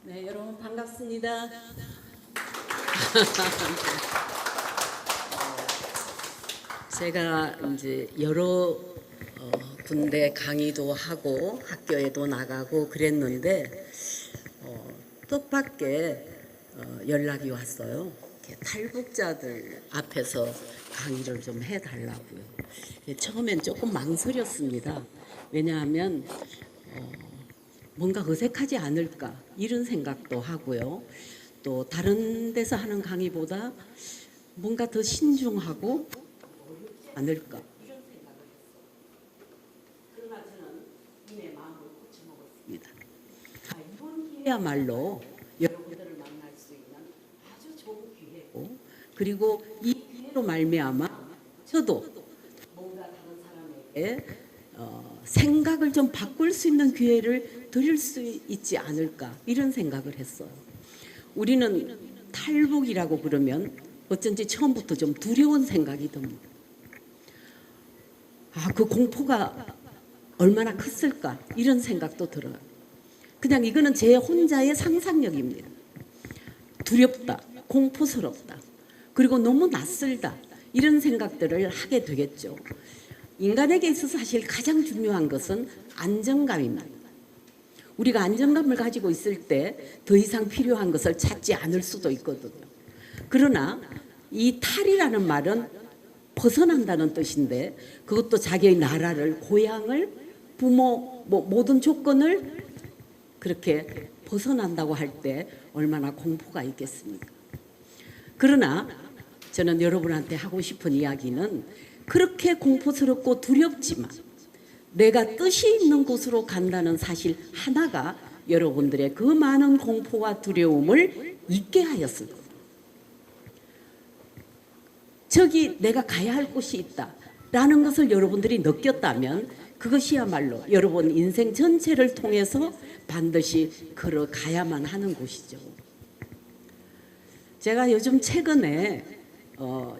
네, 여러분 반갑습니다. 제가 이제 여러 군데 강의도 하고 학교에도 나가고 그랬는데 뜻밖의 연락이 왔어요. 이렇게 탈북자들 앞에서 강의를 좀 해달라고요. 처음엔 조금 망설였습니다. 왜냐하면 뭔가 어색하지 않을까 이런 생각도 하고요. 또 다른 데서 하는 강의보다 뭔가 더 신중하고 않을까 이런 생각을 했어요. 그러나 저는 이내 마음을 고쳐먹었습니다. 이번 기회야말로 여러분들을 만날 수 있는 아주 좋은 기회고, 그리고 이 기회로 말미암아 저도 뭔가 다른 사람에게 생각을 좀 바꿀 수 있는 기회를 드릴 수 있지 않을까 이런 생각을 했어요. 우리는 탈북이라고 그러면 어쩐지 처음부터 좀 두려운 생각이 듭니다. 그 공포가 얼마나 컸을까 이런 생각도 들어요. 그냥 이거는 제 혼자의 상상력입니다. 두렵다, 공포스럽다, 그리고 너무 낯설다 이런 생각들을 하게 되겠죠. 인간에게 있어서 사실 가장 중요한 것은 안정감입니다. 우리가 안정감을 가지고 있을 때 더 이상 필요한 것을 찾지 않을 수도 있거든요. 그러나 이 탈이라는 말은 벗어난다는 뜻인데, 그것도 자기의 나라를, 고향을, 부모, 모든 조건을 그렇게 벗어난다고 할 때 얼마나 공포가 있겠습니까? 그러나 저는 여러분한테 하고 싶은 이야기는 그렇게 공포스럽고 두렵지만 내가 뜻이 있는 곳으로 간다는 사실 하나가 여러분들의 그 많은 공포와 두려움을 잊게 하였을 겁니다. 저기 내가 가야 할 곳이 있다라는 것을 여러분들이 느꼈다면 그것이야말로 여러분 인생 전체를 통해서 반드시 걸어가야만 하는 곳이죠. 제가 요즘 최근에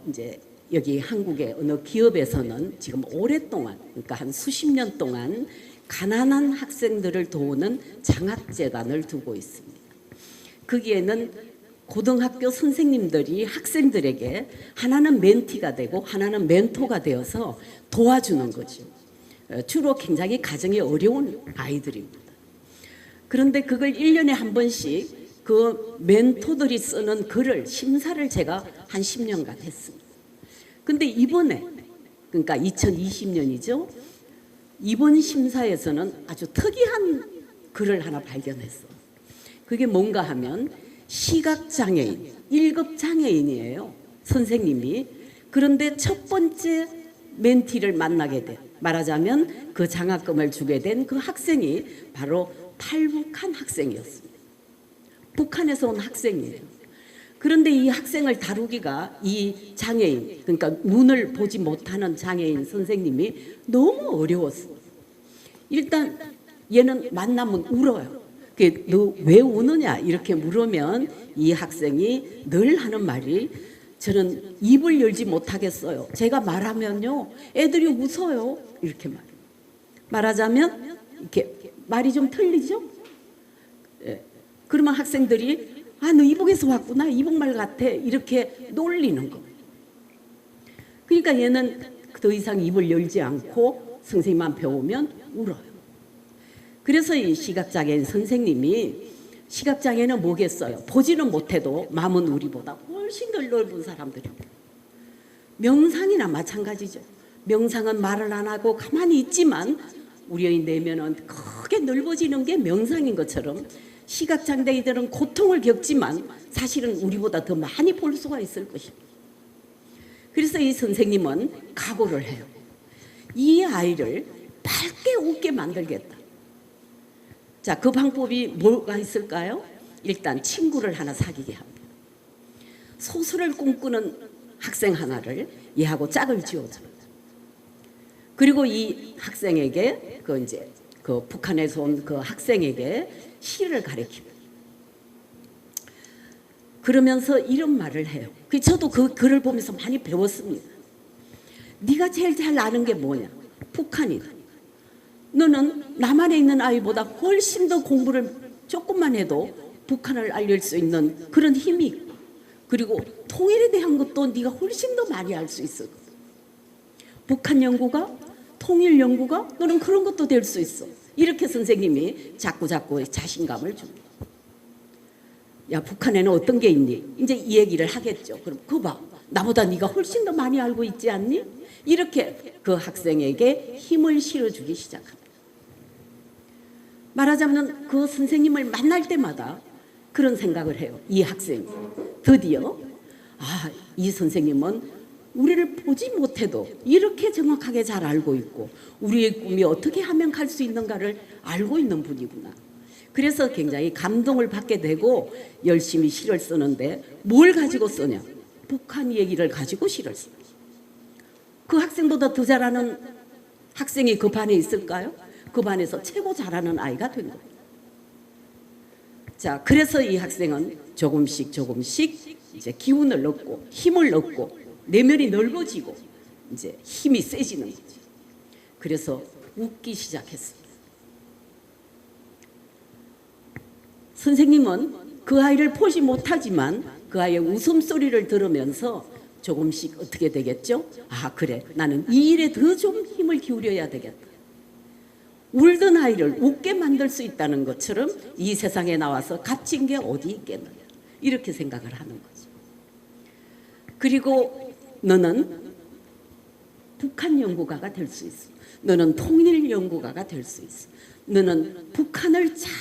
이제 여기 한국의 어느 기업에서는 지금 오랫동안, 그러니까 한 수십 년 동안 가난한 학생들을 도우는 장학재단을 두고 있습니다. 거기에는 고등학교 선생님들이 학생들에게 하나는 멘티가 되고 하나는 멘토가 되어서 도와주는 거죠. 주로 굉장히 가정이 어려운 아이들입니다. 그런데 그걸 1년에 한 번씩 그 멘토들이 쓰는 글을 심사를 제가 한 10년간 했습니다. 근데 이번에, 그러니까 2020년이죠. 이번 심사에서는 아주 특이한 글을 하나 발견했어요. 그게 뭔가 하면 시각장애인, 1급 장애인이에요. 선생님이. 그런데 첫 번째 멘티를 만나게 된, 말하자면 그 장학금을 주게 된 그 학생이 바로 탈북한 학생이었습니다. 북한에서 온 학생이에요. 그런데 이 학생을 다루기가 이 장애인, 그러니까 눈을 보지 못하는 장애인 선생님이 너무 어려웠어요. 일단 얘는 만나면 울어요. 너 왜 우느냐 이렇게 물으면 이 학생이 늘 하는 말이, 저는 입을 열지 못하겠어요. 제가 말하면요 애들이 웃어요. 이렇게 말하자면 이렇게 말이 좀 틀리죠. 그러면 학생들이 너 이북에서 왔구나, 이북말 같아 이렇게 놀리는 거. 그러니까 얘는 더 이상 입을 열지 않고 선생님만 배우면 울어요. 그래서 이 시각장애인 선생님이, 시각장애는 뭐겠어요? 보지는 못해도 마음은 우리보다 훨씬 더 넓은 사람들이고, 명상이나 마찬가지죠. 명상은 말을 안 하고 가만히 있지만 우리의 내면은 크게 넓어지는 게 명상인 것처럼 시각장애인들은 고통을 겪지만 사실은 우리보다 더 많이 볼 수가 있을 것입니다. 그래서 이 선생님은 각오를 해요. 이 아이를 밝게 웃게 만들겠다. 자, 그 방법이 뭐가 있을까요? 일단 친구를 하나 사귀게 합니다. 소설을 꿈꾸는 학생 하나를 얘하고 짝을 지어줘요. 그리고 이 학생에게 그 북한에서 온 그 학생에게 시를 가르칩니다. 그러면서 이런 말을 해요. 저도 그 글을 보면서 많이 배웠습니다. 네가 제일 잘 아는 게 뭐냐? 북한이다. 너는 남한에 있는 아이보다 훨씬 더 공부를 조금만 해도 북한을 알릴 수 있는 그런 힘이 있고, 그리고 통일에 대한 것도 네가 훨씬 더 많이 알 수 있어. 북한 연구가, 통일 연구가, 너는 그런 것도 될 수 있어. 이렇게 선생님이 자꾸 자신감을 줍니다. 야, 북한에는 어떤 게 있니? 이제 이 얘기를 하겠죠. 그럼 그거 봐, 나보다 네가 훨씬 더 많이 알고 있지 않니? 이렇게 그 학생에게 힘을 실어주기 시작합니다. 말하자면 그 선생님을 만날 때마다 그런 생각을 해요. 이 학생이 드디어 이 선생님은 우리를 보지 못해도 이렇게 정확하게 잘 알고 있고 우리의 꿈이 어떻게 하면 갈 수 있는가를 알고 있는 분이구나. 그래서 굉장히 감동을 받게 되고 열심히 시를 쓰는데 뭘 가지고 쓰냐? 북한 얘기를 가지고 시를 써요. 그 학생보다 더 잘하는 학생이 그 반에 있을까요? 그 반에서 최고 잘하는 아이가 된 거예요. 자, 그래서 이 학생은 조금씩 이제 기운을 얻고 힘을 얻고 내면이 넓어지고 이제 힘이 세지는 거지. 그래서 웃기 시작했습니다. 선생님은 그 아이를 보지 못하지만 그 아이의 웃음소리를 들으면서 조금씩 어떻게 되겠죠? 그래, 나는 이 일에 더 좀 힘을 기울여야 되겠다. 울던 아이를 웃게 만들 수 있다는 것처럼 이 세상에 나와서 값진 게 어디 있겠느냐, 이렇게 생각을 하는 거죠. 그리고 너는 북한 연구가가 될 수 있어. 너는 통일 연구가가 될 수 있어. 너는 북한을 잘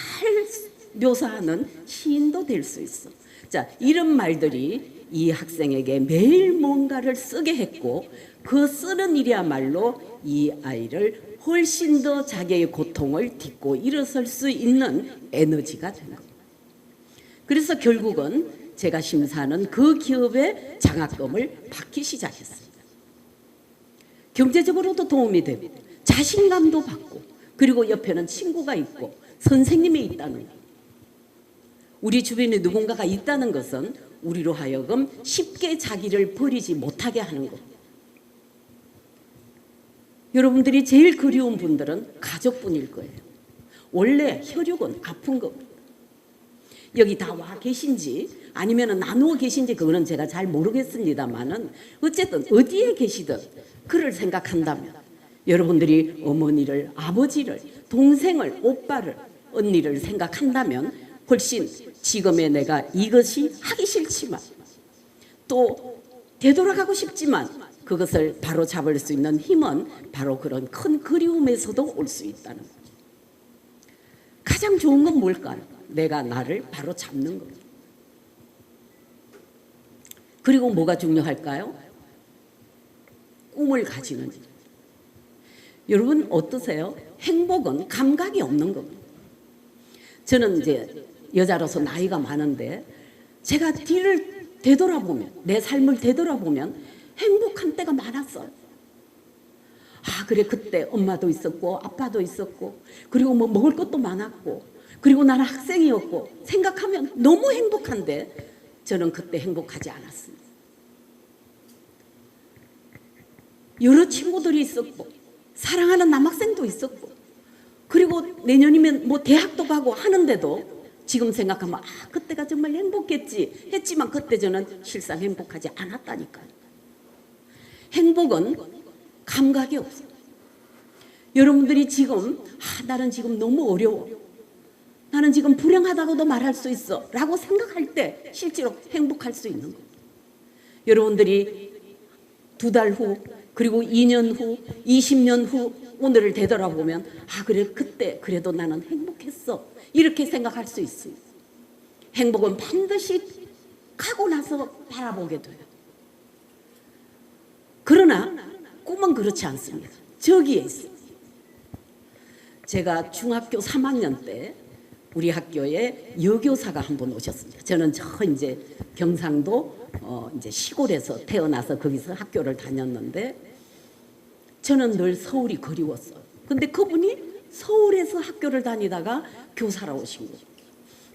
묘사하는 시인도 될 수 있어. 자, 이런 말들이 이 학생에게 매일 뭔가를 쓰게 했고 그 쓰는 일이야말로 이 아이를 훨씬 더 자기의 고통을 딛고 일어설 수 있는 에너지가 된 겁니다. 그래서 결국은 제가 심사하는 그 기업의 장학금을 받기 시작했습니다. 경제적으로도 도움이 되고 자신감도 받고 그리고 옆에는 친구가 있고 선생님이 있다는 것. 우리 주변에 누군가가 있다는 것은 우리로 하여금 쉽게 자기를 버리지 못하게 하는 것. 여러분들이 제일 그리운 분들은 가족분일 거예요. 원래 혈육은 아픈 겁니다. 여기 다 와 계신지 아니면 나누어 계신지 그거는 제가 잘 모르겠습니다만은 어쨌든 어디에 계시든 그를 생각한다면 여러분들이 어머니를, 아버지를, 동생을, 오빠를, 언니를 생각한다면 훨씬 지금의 내가 이것이 하기 싫지만 또 되돌아가고 싶지만 그것을 바로 잡을 수 있는 힘은 바로 그런 큰 그리움에서도 올 수 있다는 거죠. 가장 좋은 건 뭘까요? 내가 나를 바로 잡는 거죠. 그리고 뭐가 중요할까요? 꿈을 가지는 일. 여러분 어떠세요? 행복은 감각이 없는 겁니다. 저는 이제 여자로서 나이가 많은데 제가 뒤를 되돌아보면 내 삶을 되돌아보면 행복한 때가 많았어요. 그래, 그때 엄마도 있었고 아빠도 있었고 그리고 뭐 먹을 것도 많았고 그리고 나는 학생이었고 생각하면 너무 행복한데 저는 그때 행복하지 않았습니다. 여러 친구들이 있었고 사랑하는 남학생도 있었고 그리고 내년이면 뭐 대학도 가고 하는데도 지금 생각하면 그때가 정말 행복했지 했지만 그때 저는 실상 행복하지 않았다니까요. 행복은 감각이 없어요. 여러분들이 지금 나는 지금 너무 어려워, 나는 지금 불행하다고도 말할 수 있어 라고 생각할 때 실제로 행복할 수 있는 거예요. 여러분들이 2달 후 그리고 2년 후 20년 후 오늘을 되돌아보면 그래, 그때 그래도 나는 행복했어 이렇게 생각할 수 있습니다. 행복은 반드시 가고 나서 바라보게 돼요. 그러나 꿈은 그렇지 않습니다. 저기에 있어요. 제가 중학교 3학년 때 우리 학교에 여교사가 한 분 오셨습니다. 저는 이제 경상도 이제 시골에서 태어나서 거기서 학교를 다녔는데 저는 늘 서울이 그리웠어요. 근데 그분이 서울에서 학교를 다니다가 교사로 오신 거예요.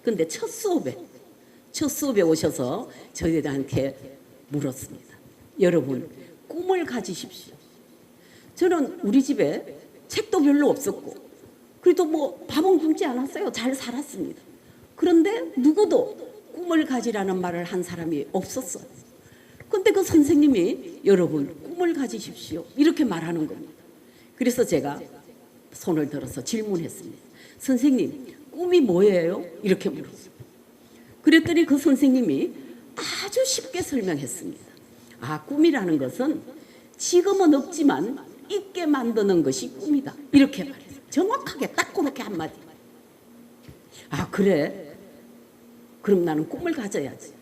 근데 첫 수업에 오셔서 저희들한테 물었습니다. 여러분, 꿈을 가지십시오. 저는 우리 집에 책도 별로 없었고 그래도 뭐 밥은 굶지 않았어요. 잘 살았습니다. 그런데 누구도 꿈을 가지라는 말을 한 사람이 없었어요. 근데 그 선생님이 여러분 꿈을 가지십시오 이렇게 말하는 겁니다. 그래서 제가 손을 들어서 질문했습니다. 선생님 꿈이 뭐예요? 이렇게 물었어요. 그랬더니 그 선생님이 아주 쉽게 설명했습니다. 아, 꿈이라는 것은 지금은 없지만 있게 만드는 것이 꿈이다 이렇게 말했어요. 정확하게 딱 그렇게 한마디. 아, 그래? 그럼 나는 꿈을 가져야지.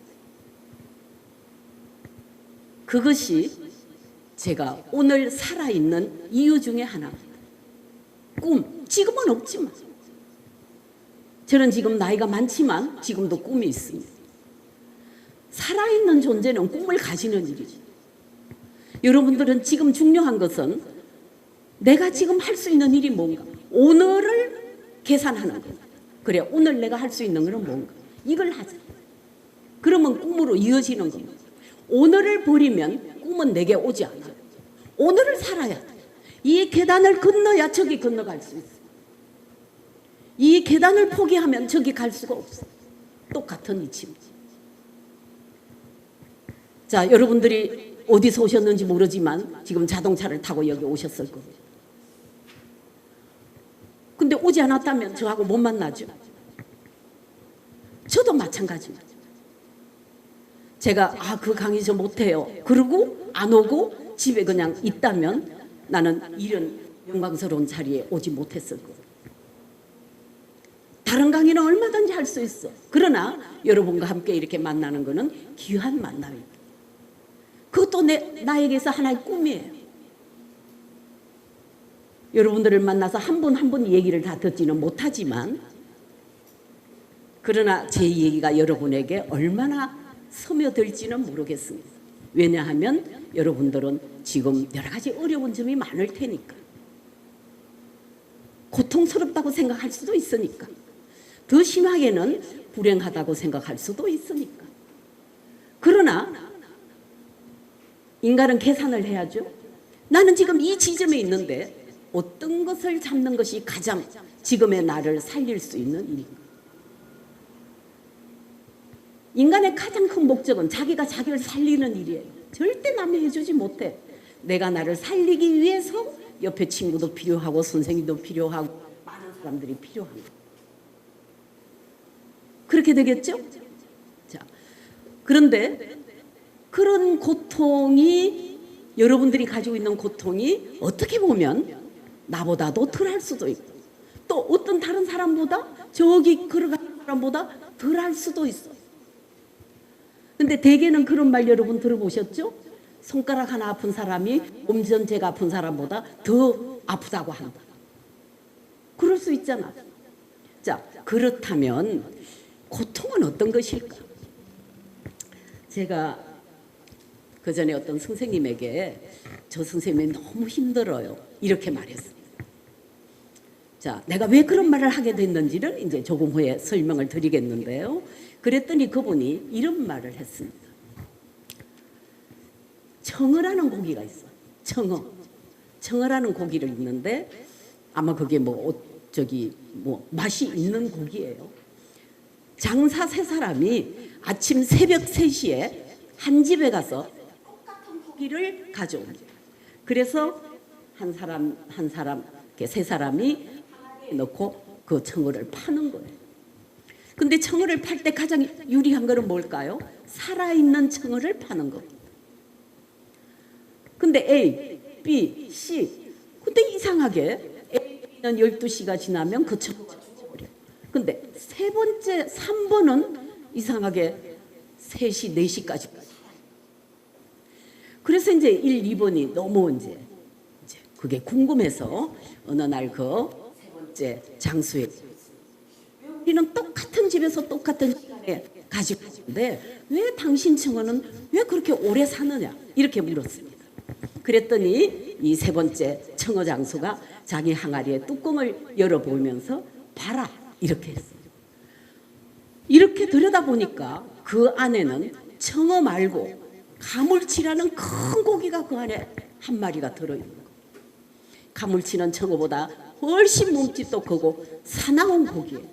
그것이 제가 오늘 살아있는 이유 중에 하나입니다. 꿈, 지금은 없지만 저는 지금 나이가 많지만 지금도 꿈이 있습니다. 살아있는 존재는 꿈을 가지는 일이죠. 여러분들은 지금 중요한 것은 내가 지금 할 수 있는 일이 뭔가, 오늘을 계산하는 거예요. 그래, 오늘 내가 할 수 있는 것은 뭔가, 이걸 하자. 그러면 꿈으로 이어지는 겁니다. 오늘을 버리면 꿈은 내게 오지 않아요. 오늘을 살아야 돼. 이 계단을 건너야 저기 건너갈 수 있어. 이 계단을 포기하면 저기 갈 수가 없어. 똑같은 이치입니다. 자, 여러분들이 어디서 오셨는지 모르지만 지금 자동차를 타고 여기 오셨을 겁니다. 근데 오지 않았다면 저하고 못 만나죠. 저도 마찬가지입니다. 제가 그 강의 저 못해요 그러고 안 오고 집에 그냥 있다면 나는 이런 영광스러운 자리에 오지 못했을 거예요. 다른 강의는 얼마든지 할 수 있어. 그러나 여러분과 함께 이렇게 만나는 것은 귀한 만남입니다. 그것도 나에게서 하나의 꿈이에요. 여러분들을 만나서 한 분 한 분 얘기를 다 듣지는 못하지만 그러나 제 얘기가 여러분에게 얼마나 스며들지는 모르겠습니다. 왜냐하면 여러분들은 지금 여러 가지 어려운 점이 많을 테니까. 고통스럽다고 생각할 수도 있으니까. 더 심하게는 불행하다고 생각할 수도 있으니까. 그러나 인간은 계산을 해야죠. 나는 지금 이 지점에 있는데 어떤 것을 잡는 것이 가장 지금의 나를 살릴 수 있는 일인가. 인간의 가장 큰 목적은 자기가 자기를 살리는 일이에요. 절대 남이 해주지 못해. 내가 나를 살리기 위해서 옆에 친구도 필요하고 선생님도 필요하고 많은 사람들이 필요합니다. 그렇게 되겠죠? 자, 그런데 그런 고통이 여러분들이 가지고 있는 고통이 어떻게 보면 나보다도 덜할 수도 있고 또 어떤 다른 사람보다 저기 걸어가는 사람보다 덜할 수도 있어. 근데 대개는 그런 말 여러분 들어보셨죠? 손가락 하나 아픈 사람이 몸 전체가 아픈 사람보다 더 아프다고 한다. 그럴 수 있잖아. 자, 그렇다면 고통은 어떤 것일까? 제가 그 전에 어떤 선생님에게 저 선생님이 너무 힘들어요 이렇게 말했습니다. 자, 내가 왜 그런 말을 하게 됐는지를 이제 조금 후에 설명을 드리겠는데요. 그랬더니 그분이 이런 말을 했습니다. 청어라는 고기가 있어. 청어라는 고기를 있는데 아마 그게 맛이 있는 고기예요. 장사 세 사람이 아침 새벽 3시에 한 집에 가서 똑같은 고기를 가져옵니다. 그래서 한 사람 이렇게 세 사람이 하나에 넣고 그 청어를 파는 거예요. 근데 청어를 팔 때 가장 유리한 것은 뭘까요? 살아있는 청어를 파는 겁니다. 근데 A, B, C. 근데 이상하게 A는 12시가 지나면 그 청어가 죽어버려요. 근데 세 번째 3번은 이상하게 3시, 4시까지. 그래서 이제 1, 2번이 너무 이제 그게 궁금해서 어느 날 그 세 번째 장수에 우리는 똑같은 집에서 똑같은 시간에 가지고 있는데 왜 당신 청어는 왜 그렇게 오래 사느냐 이렇게 물었습니다. 그랬더니 이 세 번째 청어 장수가 자기 항아리에 뚜껑을 열어보면서 봐라 이렇게 했어요. 이렇게 들여다보니까 그 안에는 청어 말고 가물치라는 큰 고기가 그 안에 한 마리가 들어있는 거예요. 가물치는 청어보다 훨씬 몸집도 크고 사나운 고기예요.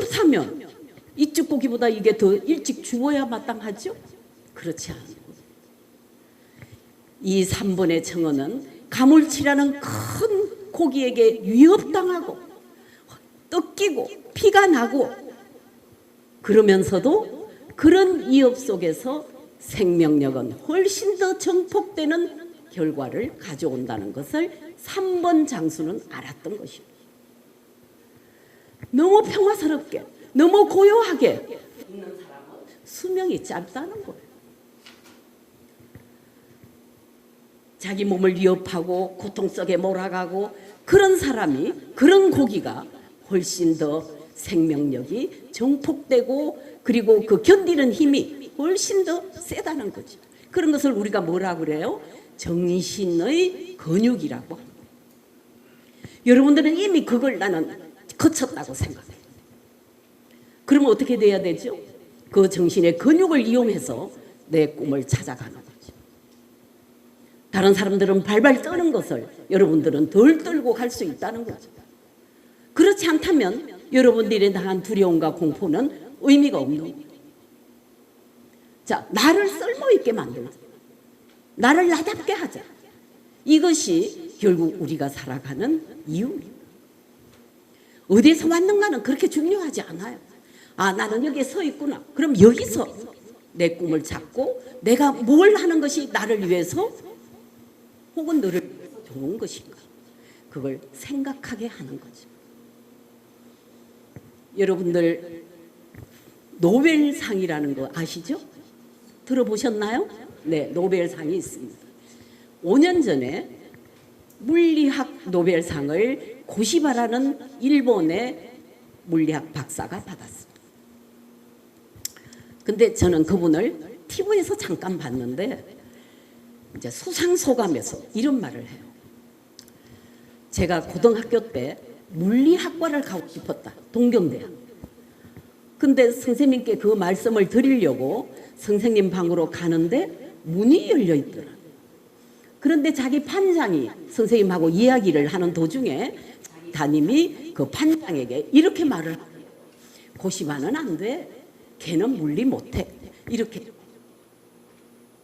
그렇다면 이쪽 고기보다 이게 더 일찍 죽어야 마땅하죠? 그렇지 않고 이 3번의 청어는 가물치라는 큰 고기에게 위협당하고 뜯기고 피가 나고 그러면서도 그런 위협 속에서 생명력은 훨씬 더 증폭되는 결과를 가져온다는 것을 3번 장수는 알았던 것입니다. 너무 평화스럽게 너무 고요하게 있는 사람은 수명이 짧다는 거예요. 자기 몸을 위협하고 고통 속에 몰아가고 그런 사람이 그런 고기가 훨씬 더 생명력이 증폭되고 그리고 그 견디는 힘이 훨씬 더 세다는 거죠. 그런 것을 우리가 뭐라 그래요? 정신의 근육이라고 합니다. 여러분들은 이미 그걸 나는 거쳤다고 생각해요. 그러면 어떻게 돼야 되죠? 그 정신의 근육을 이용해서 내 꿈을 찾아가는 거죠. 다른 사람들은 발발 떠는 것을 여러분들은 덜 떨고 갈 수 있다는 거죠. 그렇지 않다면 여러분들이 당한 두려움과 공포는 의미가 없는 거예요. 자, 나를 쓸모있게 만들자. 나를 나답게 하자. 이것이 결국 우리가 살아가는 이유입니다. 어디에서 왔는가는 그렇게 중요하지 않아요. 아, 나는 여기에 서 있구나. 그럼 여기서 내 꿈을 찾고 내가 뭘 하는 것이 나를 위해서 혹은 너를 위해서 좋은 것인가. 그걸 생각하게 하는 거죠. 여러분들 노벨상이라는 거 아시죠? 들어보셨나요? 네, 노벨상이 있습니다. 5년 전에 물리학 노벨상을 고시바라는 일본의 물리학 박사가 받았습니다. 근데 저는 그분을 TV에서 잠깐 봤는데 이제 수상소감에서 이런 말을 해요. 제가 고등학교 때 물리학과를 가고 싶었다. 동경대학. 근데 선생님께 그 말씀을 드리려고 선생님 방으로 가는데 문이 열려 있더라. 그런데 자기 판장이 선생님하고 이야기를 하는 도중에 담임이 그 판장에게 이렇게 말을 하요. 고시바는 안 돼. 걔는 물리 못해. 이렇게.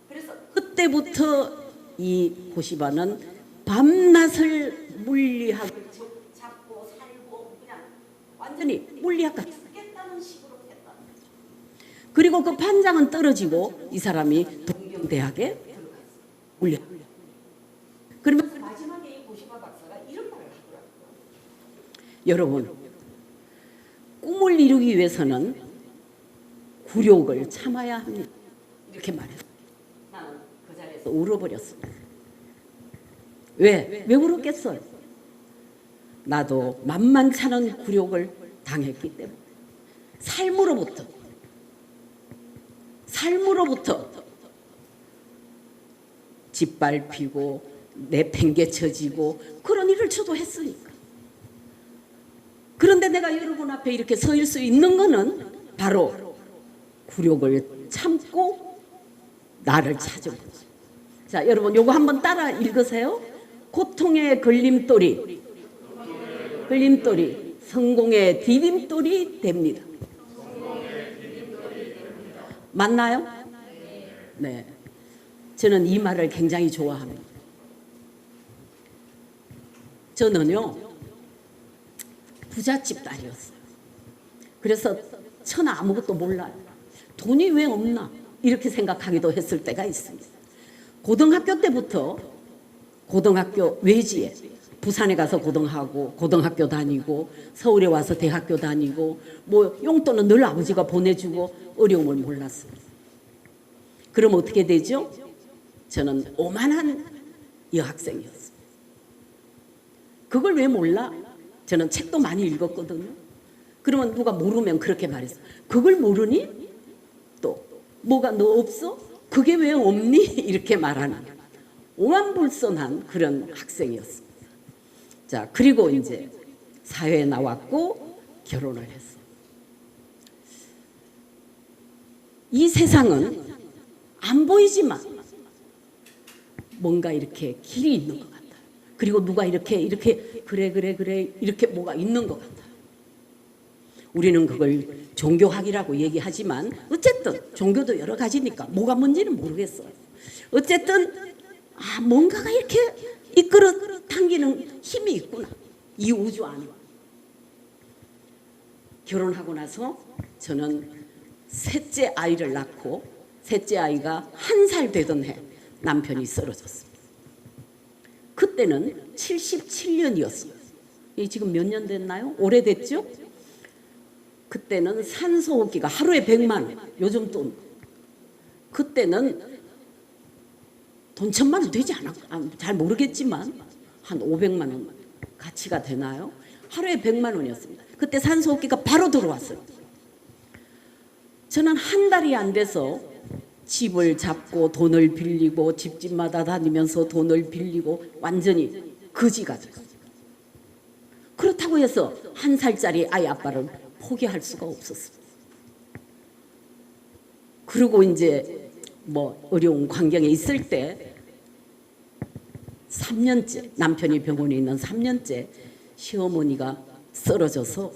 그래서 그때부터 이 고시바는 밤낮을 물리학을 잡고 살고 그냥 완전히 물리학과 죽겠다는 식으로 했다는 거죠. 그리고 그 판장은 떨어지고 이 사람이 동경대학에 들어갔어요. 물리학. 그러면 마지막에 이 고시바 박사가 이런 말을 하더라고요. 여러분, 꿈을 이루기 위해서는 굴욕을 참아야 합니다. 이렇게 말했어요. 나는 그 자리에서 울어버렸습니다. 왜 울었겠어요? 나도 만만찮은 굴욕을 당했기 때문에 삶으로부터 짓밟히고 내팽개쳐지고 그런 일을 저도 했으니까. 그런데 내가 여러분 앞에 이렇게 서일 수 있는 거는 바로 굴욕을 참고 나를 찾은 거죠. 자, 여러분 요거 한번 따라 읽으세요. 고통의 걸림돌이 성공의 디딤돌이 됩니다. 맞나요? 네. 저는 이 말을 굉장히 좋아합니다. 저는요 부잣집 딸이었어요. 그래서 천하 아무것도 몰라요. 돈이 왜 없나 이렇게 생각하기도 했을 때가 있습니다. 고등학교 때부터 고등학교 외지에 부산에 가서 고등학교 다니고 서울에 와서 대학교 다니고 뭐 용돈은 늘 아버지가 보내주고 어려움을 몰랐어요. 그럼 어떻게 되죠? 저는 오만한 여학생이었어요. 그걸 왜 몰라? 저는 책도 많이 읽었거든요. 그러면 누가 모르면 그렇게 말했어. 그걸 모르니? 또 뭐가 너 없어? 그게 왜 없니? 이렇게 말하는 오만불선한 그런 학생이었습니다. 자, 그리고 이제 사회에 나왔고 결혼을 했어요. 이 세상은 안 보이지만 뭔가 이렇게 길이 있는 것 같아요. 그리고 누가 이렇게 그래 이렇게 뭐가 있는 것 같아요. 우리는 그걸 종교학이라고 얘기하지만 어쨌든 종교도 여러 가지니까 뭐가 뭔지는 모르겠어요. 어쨌든 뭔가가 이렇게 이끌어 당기는 힘이 있구나, 이 우주 안에. 결혼하고 나서 저는 셋째 아이를 낳고 셋째 아이가 1살 되던 해 남편이 쓰러졌습니다. 그때는 77년이었어요. 지금 몇 년 됐나요? 오래됐죠? 그때는 산소호흡기가 하루에 100만 원, 요즘 돈. 그때는 돈 1000만 원 되지 않았, 잘 모르겠지만 한 500만 원 가치가 되나요? 하루에 100만 원이었습니다. 그때 산소호흡기가 바로 들어왔어요. 저는 한 달이 안 돼서 집을 잡고 돈을 빌리고 집집마다 다니면서 돈을 빌리고 완전히 거지가 됐어요. 그렇다고 해서 1살짜리 아이 아빠를 포기할 수가 없었어요. 그리고 이제 뭐 어려운 환경에 있을 때 3년째, 남편이 병원에 있는 3년째 시어머니가 쓰러져서,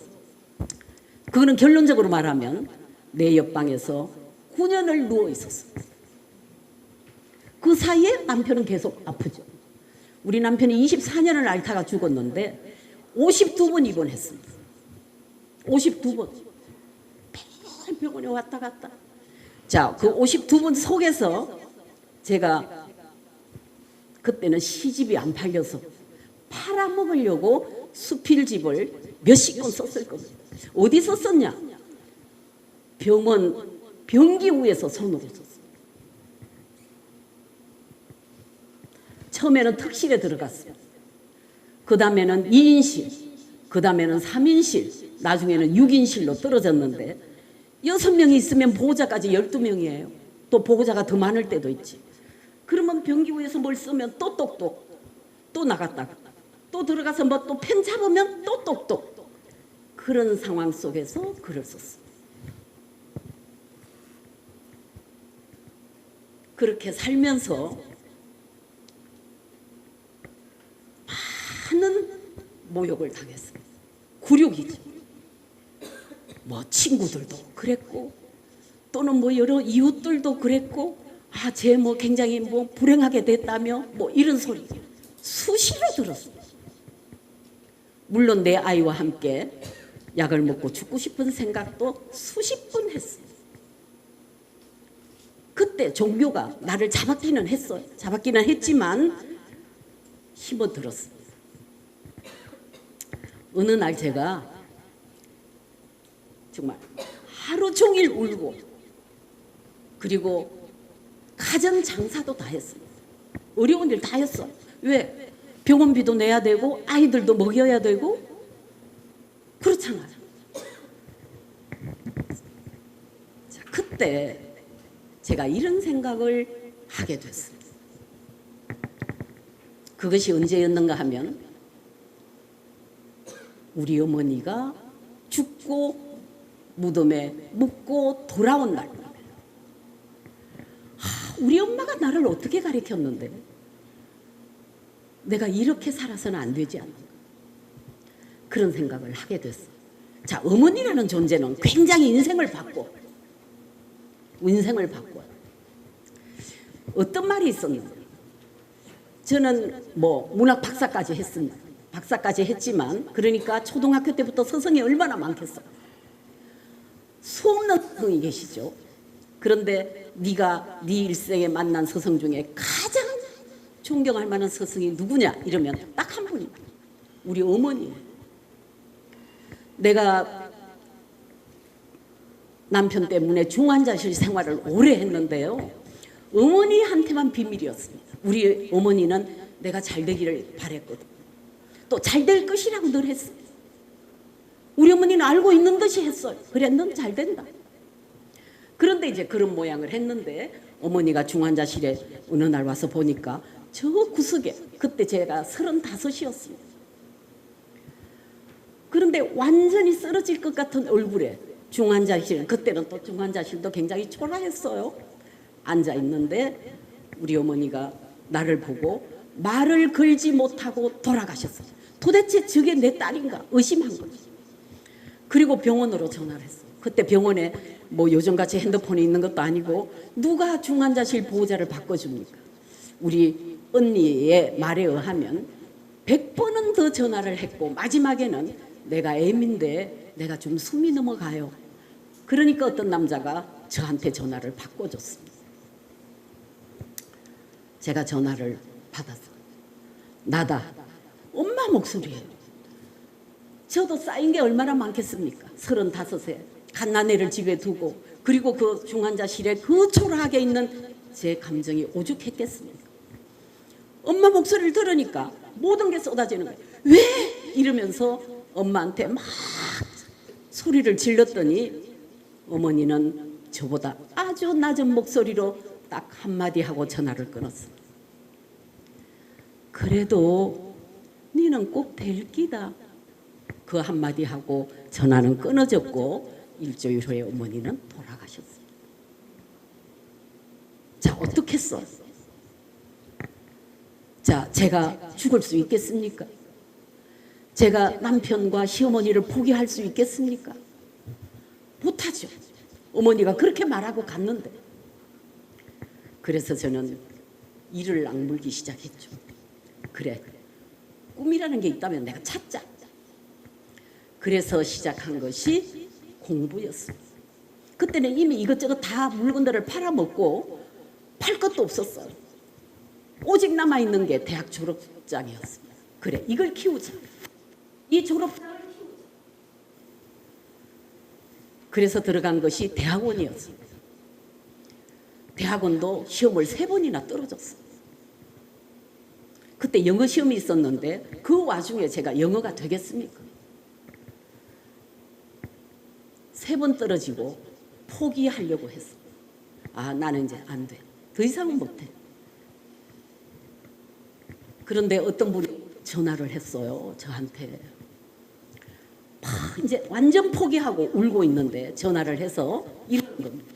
그거는 결론적으로 말하면 내 옆방에서 9년을 누워 있었어요. 그 사이에 남편은 계속 아프죠. 우리 남편이 24년을 앓다가 죽었는데 52번 입원했습니다. 52번. 매일 병원에 왔다 갔다. 자, 그 52번 속에서 제가 그때는 시집이 안 팔려서 팔아먹으려고 수필집을 몇십 권 썼을 겁니다. 어디 썼었냐? 병원 변기구에서 손으로 썼어요. 처음에는 특실에 들어갔어요. 그 다음에는 2인실, 그 다음에는 3인실, 나중에는 6인실로 떨어졌는데 6명이 있으면 보호자까지 12명이에요. 또 보호자가 더 많을 때도 있지. 그러면 변기구에서 뭘 쓰면 또 똑똑, 또 나갔다가 또 들어가서 뭐 또 펜 잡으면 또 똑똑. 그런 상황 속에서 글을 썼어요. 그렇게 살면서 많은 모욕을 당했어요. 굴욕이죠. 뭐 친구들도 그랬고, 또는 뭐 여러 이웃들도 그랬고, 쟤 뭐 굉장히 뭐 불행하게 됐다며 뭐 이런 소리 수시로 들었어요. 물론 내 아이와 함께 약을 먹고 죽고 싶은 생각도 수십 번 했어요. 그때 종교가 나를 잡았기는 했어요. 잡았기는 했지만 힘을 들었어요. 어느 날 제가 정말 하루 종일 울고, 그리고 가정 장사도 다 했어요. 어려운 일 다 했어요. 왜? 병원비도 내야 되고 아이들도 먹여야 되고 그렇잖아요. 자, 그때 제가 이런 생각을 하게 됐어요. 그것이 언제였는가 하면 우리 어머니가 죽고 무덤에 묻고 돌아온 날. 우리 엄마가 나를 어떻게 가르쳤는데 내가 이렇게 살아서는 안 되지 않나, 그런 생각을 하게 됐어요. 자, 어머니라는 존재는 굉장히 인생을 바꿔. 어떤 말이 있었는데, 저는 뭐 문학 박사까지 했습니다. 박사까지 했지만, 그러니까 초등학교 때부터 스승이 얼마나 많겠어요. 수없는 스승이 계시죠. 그런데 네가 네 일생에 만난 스승 중에 가장 존경할 만한 스승이 누구냐 이러면 딱 한 분입니다. 우리 어머니예요. 내가 남편 때문에 중환자실 생활을 오래 했는데요, 어머니한테만 비밀이었습니다. 우리 어머니는 내가 잘 되기를 바랬거든. 또 잘 될 것이라고 늘 했어요. 우리 어머니는 알고 있는 듯이 했어요. 그래, 넌 잘 된다. 그런데 이제 그런 모양을 했는데, 어머니가 중환자실에 어느 날 와서 보니까 저 구석에, 그때 제가 35이었습니다. 그런데 완전히 쓰러질 것 같은 얼굴에 중환자실, 그때는 또 중환자실도 굉장히 초라했어요. 앉아 있는데 우리 어머니가 나를 보고 말을 걸지 못하고 돌아가셨어요. 도대체 저게 내 딸인가 의심한 거죠. 그리고 병원으로 전화를 했어. 그때 병원에 뭐 요즘같이 핸드폰이 있는 것도 아니고 누가 중환자실 보호자를 바꿔줍니까? 우리 언니의 말에 의하면 100번은 더 전화를 했고 마지막에는 내가 애인데 내가 좀 숨이 넘어가요. 그러니까 어떤 남자가 저한테 전화를 바꿔줬습니다. 제가 전화를 받아서 나다. 엄마 목소리예요. 저도 쌓인 게 얼마나 많겠습니까? 35세 갓난애를 집에 두고 그리고 그 중환자실에 그 초라하게 있는 제 감정이 오죽했겠습니까? 엄마 목소리를 들으니까 모든 게 쏟아지는 거예요. 왜? 이러면서 엄마한테 막 소리를 질렀더니 어머니는 저보다 아주 낮은 목소리로 딱 한마디 하고 전화를 끊었어요. 그래도 니는 꼭 될 기다. 그 한마디 하고 전화는 끊어졌고 일주일 후에 어머니는 돌아가셨어요. 자, 어떻게 했어? 자, 제가 죽을 수 있겠습니까? 제가 남편과 시어머니를 포기할 수 있겠습니까? 못하죠. 어머니가 그렇게 말하고 갔는데. 그래서 저는 이를 악물기 시작했죠. 그래, 꿈이라는 게 있다면 내가 찾자. 그래서 시작한 것이 공부였습니다. 그때는 이미 이것저것 다 물건들을 팔아먹고 팔 것도 없었어요. 오직 남아있는 게 대학 졸업장이었습니다. 그래, 이걸 키우자. 이 졸업장을 키우자. 그래서 들어간 것이 대학원이었습니다. 대학원도 시험을 3번이나 떨어졌어요. 그때 영어 시험이 있었는데 그 와중에 제가 영어가 되겠습니까? 3번 떨어지고 포기하려고 했어. 아, 나는 이제 안 돼. 더 이상은 못해. 그런데 어떤 분이 전화를 했어요. 저한테. 막 이제 완전 포기하고 울고 있는데 전화를 해서 이런 겁니다.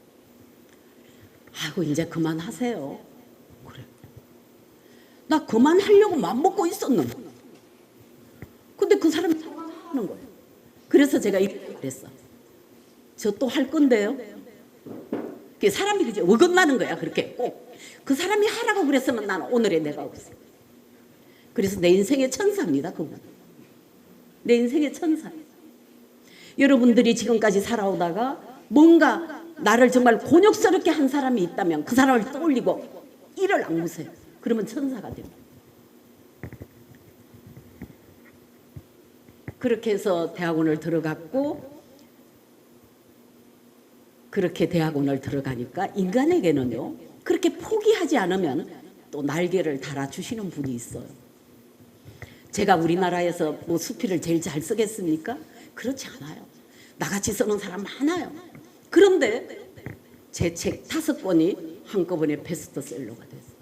아이고, 이제 그만하세요. 그래. 나 그만하려고 맘먹고 있었는데. 근데 그 사람이 하는 거예요. 그래서 제가 이렇게 그랬어. 저 또 할 건데요. 사람이 그저 어긋나는 거야. 그렇게 꼭. 그 사람이 하라고 그랬으면 나는 오늘의 내가 없어. 그래서 내 인생의 천사입니다. 그분. 내 인생의 천사. 여러분들이 지금까지 살아오다가 뭔가 나를 정말 곤욕스럽게 한 사람이 있다면 그 사람을 떠올리고 이를 악무세요. 그러면 천사가 됩니다. 그렇게 해서 대학원을 들어갔고, 그렇게 대학원을 들어가니까 인간에게는요, 그렇게 포기하지 않으면 또 날개를 달아주시는 분이 있어요. 제가 우리나라에서 뭐 수필을 제일 잘 쓰겠습니까? 그렇지 않아요. 나같이 쓰는 사람 많아요. 그런데 제 책 5권이 한꺼번에 베스트셀러가 됐어요.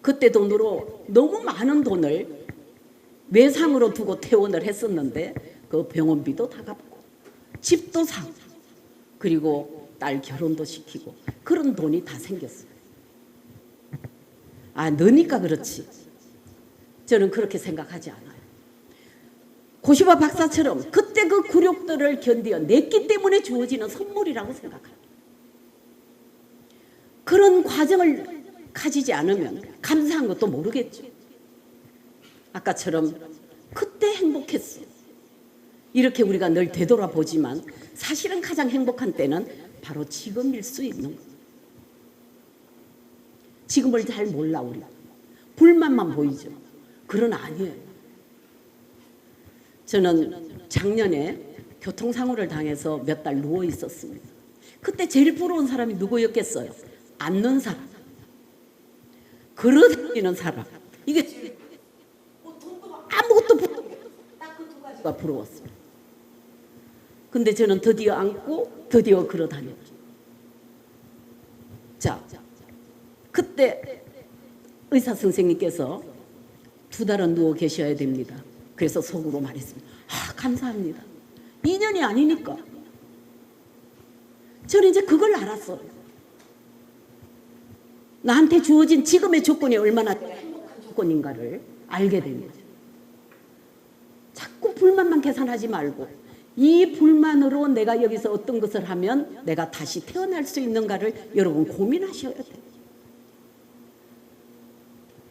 그때 돈으로 너무 많은 돈을 외상으로 두고 퇴원을 했었는데 그 병원비도 다 갚고 집도 사고 그리고 딸 결혼도 시키고 그런 돈이 다 생겼어요. 아, 너니까 그렇지. 저는 그렇게 생각하지 않아요. 고시바 박사처럼 그때 그 굴욕들을 견뎌냈기 때문에 주어지는 선물이라고 생각합니다. 그런 과정을 가지지 않으면 감사한 것도 모르겠죠. 아까처럼 그때 행복했어. 이렇게 우리가 늘 되돌아보지만 사실은 가장 행복한 때는 바로 지금일 수 있는 거예요. 지금을 잘 몰라 우리가. 불만만 보이죠. 그러나 아니에요. 저는 작년에 교통사고를 당해서 몇 달 누워 있었습니다. 그때 제일 부러운 사람이 누구였겠어요? 앉는 사람, 걸어다니는 사람. 이게 아무것도 부러워. 딱 그 2가지가 부러웠어요. 근데 저는 드디어 앉고 드디어 걸어다녔죠. 자, 그때 의사 선생님께서 2달은 누워 계셔야 됩니다. 그래서 속으로 말했습니다. 아, 감사합니다. 2년이 아니니까. 저는 이제 그걸 알았어요. 나한테 주어진 지금의 조건이 얼마나 행복한 조건인가를 알게 된 거죠. 자꾸 불만만 계산하지 말고 이 불만으로 내가 여기서 어떤 것을 하면 내가 다시 태어날 수 있는가를 여러분 고민하셔야 돼요.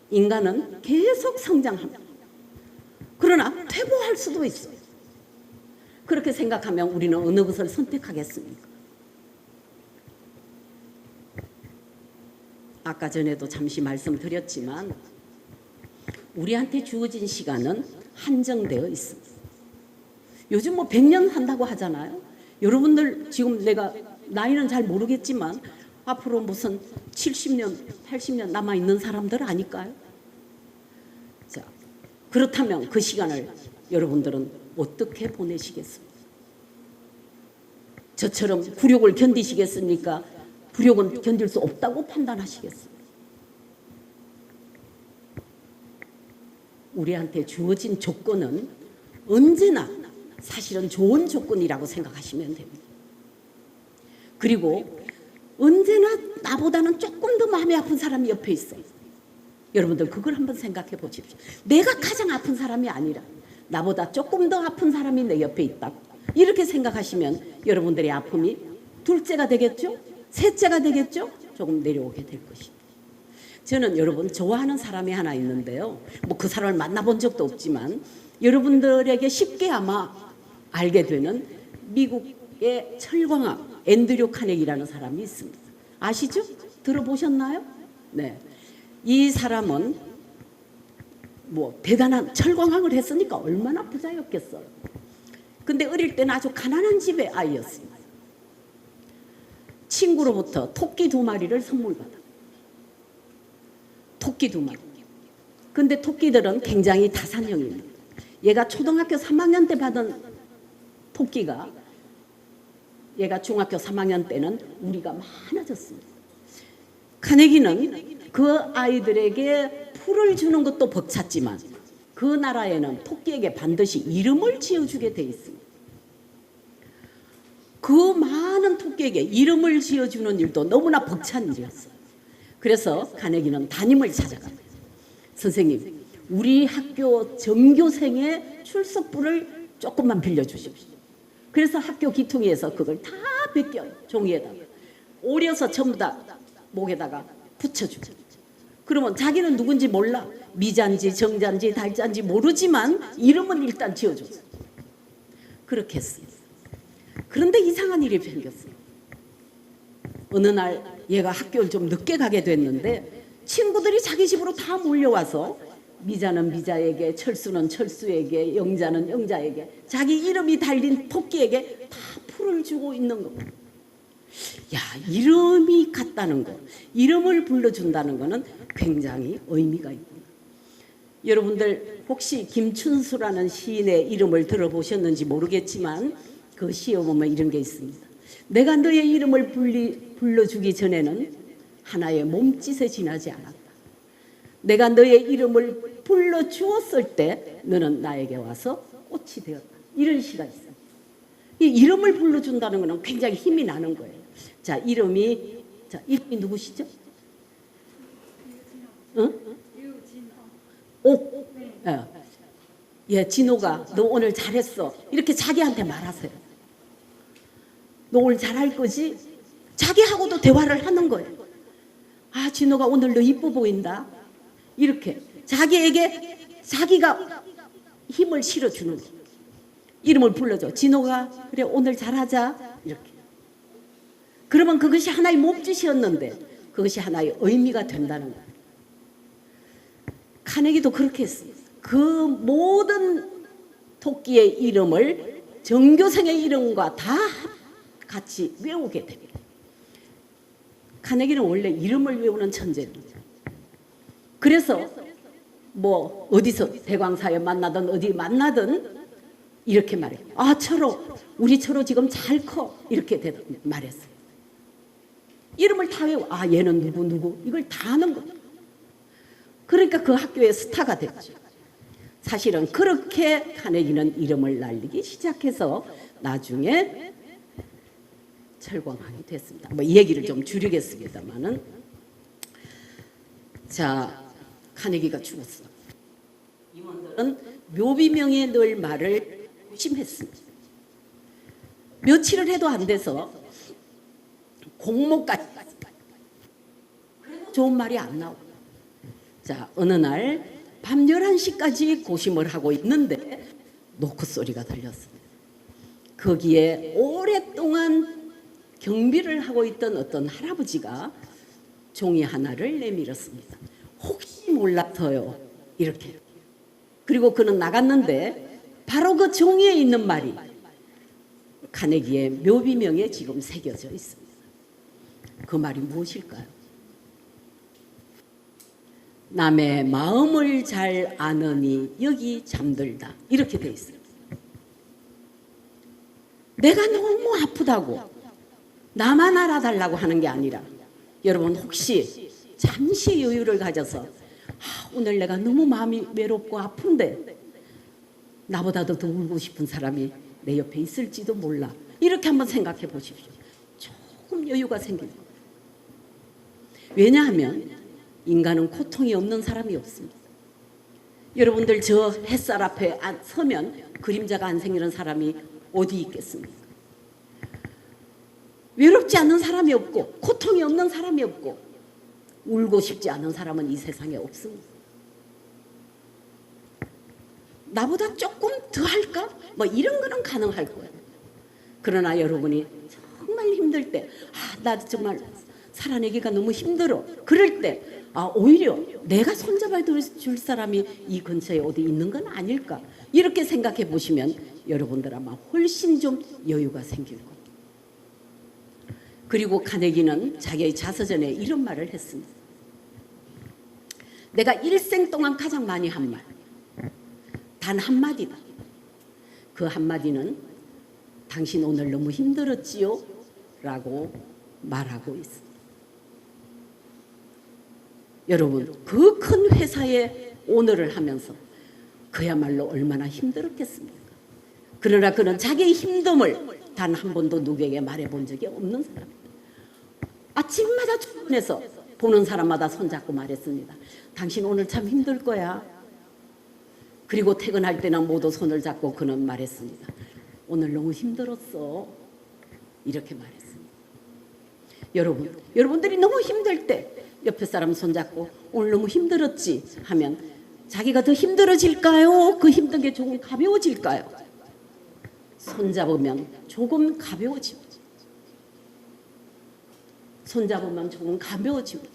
인간은 계속 성장합니다. 그러나 퇴보할 수도 있어요. 그렇게 생각하면 우리는 어느 것을 선택하겠습니까? 아까 전에도 잠시 말씀드렸지만 우리한테 주어진 시간은 한정되어 있습니다. 요즘 뭐 100년 한다고 하잖아요. 여러분들 지금 내가 나이는 잘 모르겠지만 앞으로 무슨 70년, 80년 남아있는 사람들 아닐까요? 자, 그렇다면 그 시간을 여러분들은 어떻게 보내시겠습니까? 저처럼 굴욕을 견디시겠습니까? 굴욕은 견딜 수 없다고 판단하시겠습니까? 우리한테 주어진 조건은 언제나 사실은 좋은 조건이라고 생각하시면 됩니다. 그리고 언제나 나보다는 조금 더 마음이 아픈 사람이 옆에 있어요. 여러분들 그걸 한번 생각해 보십시오. 내가 가장 아픈 사람이 아니라 나보다 조금 더 아픈 사람이 내 옆에 있다. 이렇게 생각하시면 여러분들의 아픔이 둘째가 되겠죠? 셋째가 되겠죠? 조금 내려오게 될 것입니다. 저는 여러분 좋아하는 사람이 하나 있는데요. 뭐 그 사람을 만나본 적도 없지만 여러분들에게 쉽게 아마 알게 되는 미국의 철광학 앤드류 카네기라는 사람이 있습니다. 아시죠? 들어보셨나요? 네. 이 사람은 뭐 대단한 철광학을 했으니까 얼마나 부자였겠어요. 근데 어릴 때는 아주 가난한 집의 아이였습니다. 친구로부터 토끼 2마리를 선물 받아. 토끼 2마리. 근데 토끼들은 굉장히 다산형입니다. 얘가 초등학교 3학년 때 받은 토끼가 얘가 중학교 3학년 때는 우리가 많아졌습니다. 카네기는 그 아이들에게 풀을 주는 것도 벅찼지만 그 나라에는 토끼에게 반드시 이름을 지어주게 돼 있습니다. 그 많은 토끼에게 이름을 지어주는 일도 너무나 벅찬 일이었어요. 그래서 카네기는 담임을 찾아갑니다. 선생님, 우리 학교 전교생의 출석부를 조금만 빌려주십시오. 그래서 학교 기퉁이에서 그걸 다 벗겨요. 종이에다가 오려서 전부 다 목에다가 붙여주죠. 그러면 자기는 누군지 몰라. 미자인지 정자인지 달자인지 모르지만 이름은 일단 지어줬어요. 그렇게 했어요. 그런데 이상한 일이 생겼어요. 어느 날 얘가 학교를 좀 늦게 가게 됐는데 친구들이 자기 집으로 다 몰려와서 미자는 미자에게, 철수는 철수에게, 영자는 영자에게 자기 이름이 달린 토끼에게 다 풀을 주고 있는 겁니다. 야, 이름이 같다는 거, 이름을 불러준다는 거는 굉장히 의미가 있구나. 여러분들 혹시 김춘수라는 시인의 이름을 들어보셨는지 모르겠지만 그 시에 보면 이런 게 있습니다. 내가 너의 이름을 불러주기 전에는 하나의 몸짓에 지나지 않았다. 내가 너의 이름을 불러주었을 때 너는 나에게 와서 꽃이 되었다. 이런 시가 있어요. 이 이름을 불러준다는 것은 굉장히 힘이 나는 거예요. 자, 이름이 누구시죠? 응? 옥. 예, 진호가 너 오늘 잘했어. 이렇게 자기한테 말하세요. 너 오늘 잘할 거지? 자기하고도 대화를 하는 거예요. 아, 진호가 오늘 너 이뻐 보인다. 이렇게 자기에게 자기가 힘을 실어주는 거예요. 이름을 불러줘. 진호가 그래 오늘 잘하자. 이렇게. 그러면 그것이 하나의 몸짓이었는데 그것이 하나의 의미가 된다는 거예요. 카네기도 그렇게 했습니다. 그 모든 토끼의 이름을 전교생의 이름과 다 같이 외우게 됩니다. 카네기는 원래 이름을 외우는 천재입니다. 그래서 뭐 어디서 대광사에 만나든 어디 만나든 이렇게 말해요. 아, 철호, 우리 철호 지금 잘 커. 이렇게 말했어요. 이름을 다 외워. 아, 얘는 누구 이걸 다 아는 거예요. 그러니까 그 학교의 스타가 됐죠. 사실은 그렇게 카네기는 이름을 날리기 시작해서 나중에 철광학이 됐습니다. 뭐 이 얘기를 좀 줄이겠습니다만은, 자, 카네기가 죽었어. 임원들은 묘비명에 넣을 말을 고심했습니다. 며칠을 해도 안 돼서 공모까지 좋은 말이 안 나오고, 자, 어느 날 밤 11시까지 고심을 하고 있는데 노크 소리가 들렸습니다. 거기에 오랫동안 경비를 하고 있던 어떤 할아버지가 종이 하나를 내밀었습니다. 혹시 몰라서요, 이렇게. 그리고 그는 나갔는데 바로 그 종이에 있는 말이 카네기의 묘비명에 지금 새겨져 있습니다. 그 말이 무엇일까요? 남의 마음을 잘 아느니 여기 잠들다, 이렇게 돼 있어요. 내가 너무 아프다고 나만 알아달라고 하는 게 아니라, 여러분 혹시 잠시 여유를 가져서 오늘 내가 너무 마음이 외롭고 아픈데 나보다도 더 울고 싶은 사람이 내 옆에 있을지도 몰라, 이렇게 한번 생각해 보십시오. 조금 여유가 생길 거예요. 왜냐하면 인간은 고통이 없는 사람이 없습니다. 여러분들 저 햇살 앞에 서면 그림자가 안 생기는 사람이 어디 있겠습니까? 외롭지 않는 사람이 없고 고통이 없는 사람이 없고 울고 싶지 않은 사람은 이 세상에 없습니다. 나보다 조금 더 할까? 뭐 이런 거는 가능할 거예요. 그러나 여러분이 정말 힘들 때, 나 정말 살아내기가 너무 힘들어, 그럴 때 오히려 내가 손잡아 줄 사람이 이 근처에 어디 있는 건 아닐까, 이렇게 생각해 보시면 여러분들 아마 훨씬 좀 여유가 생길 겁니다. 그리고 카네기는 자기의 자서전에 이런 말을 했습니다. 내가 일생 동안 가장 많이 한 말, 단 한마디다. 그 한마디는 당신 오늘 너무 힘들었지요? 라고 말하고 있습니다. 여러분, 그 큰 회사에 오너를 하면서 그야말로 얼마나 힘들었겠습니까? 그러나 그는 자기의 힘듦을 단 한 번도 누구에게 말해본 적이 없는 사람입니다. 아침마다 출근해서 보는 사람마다 손잡고 말했습니다. 당신 오늘 참 힘들 거야. 그리고 퇴근할 때는 모두 손을 잡고 그는 말했습니다. 오늘 너무 힘들었어. 이렇게 말했습니다. 여러분들이 너무 힘들 때 옆에 사람 손잡고 오늘 너무 힘들었지 하면 자기가 더 힘들어질까요? 그 힘든 게 조금 가벼워질까요? 손잡으면 조금 가벼워집니다. 손잡으면 조금 가벼워집니다.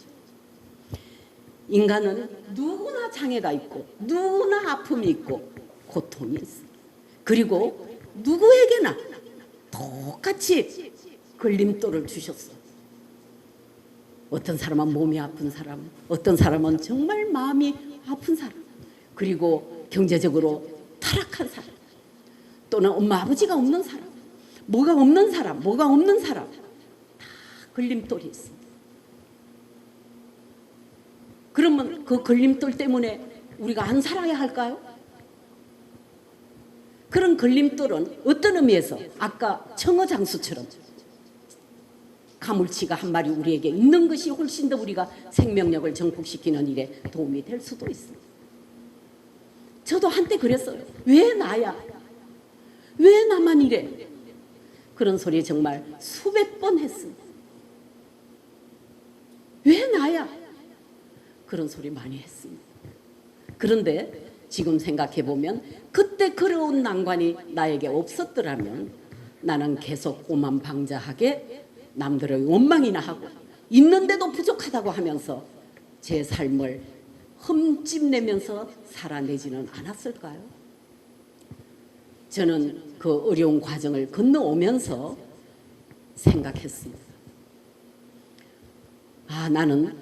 인간은 누구나 장애가 있고 누구나 아픔이 있고 고통이 있습니다. 그리고 누구에게나 똑같이 걸림돌을 주셨어요. 어떤 사람은 몸이 아픈 사람, 어떤 사람은 정말 마음이 아픈 사람, 그리고 경제적으로 타락한 사람, 또는 엄마 아버지가 없는 사람, 뭐가 없는 사람 다 걸림돌이 있습니다. 그러면 그 걸림돌 때문에 우리가 안 살아야 할까요? 그런 걸림돌은 어떤 의미에서 아까 청어장수처럼 가물치가 한 마리 우리에게 있는 것이 훨씬 더 우리가 생명력을 정복시키는 일에 도움이 될 수도 있습니다. 저도 한때 그랬어요. 왜 나야? 왜 나만 이래? 그런 소리 정말 수백 번 했습니다. 왜 나야? 그런 소리 많이 했습니다. 그런데 지금 생각해 보면 그때 그러운 난관이 나에게 없었더라면 나는 계속 오만방자하게 남들의 원망이나 하고 있는데도 부족하다고 하면서 제 삶을 흠집내면서 살아내지는 않았을까요? 저는 그 어려운 과정을 건너오면서 생각했습니다. 나는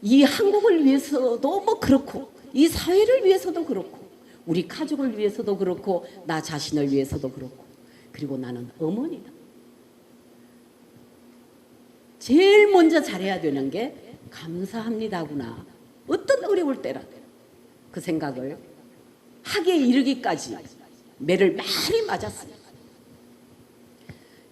이 한국을 위해서도 뭐 그렇고 이 사회를 위해서도 그렇고 우리 가족을 위해서도 그렇고 나 자신을 위해서도 그렇고 그리고 나는 어머니다. 제일 먼저 잘해야 되는 게 감사합니다구나. 어떤 어려울 때라도 그 생각을 하기에 이르기까지 매를 많이 맞았습니다.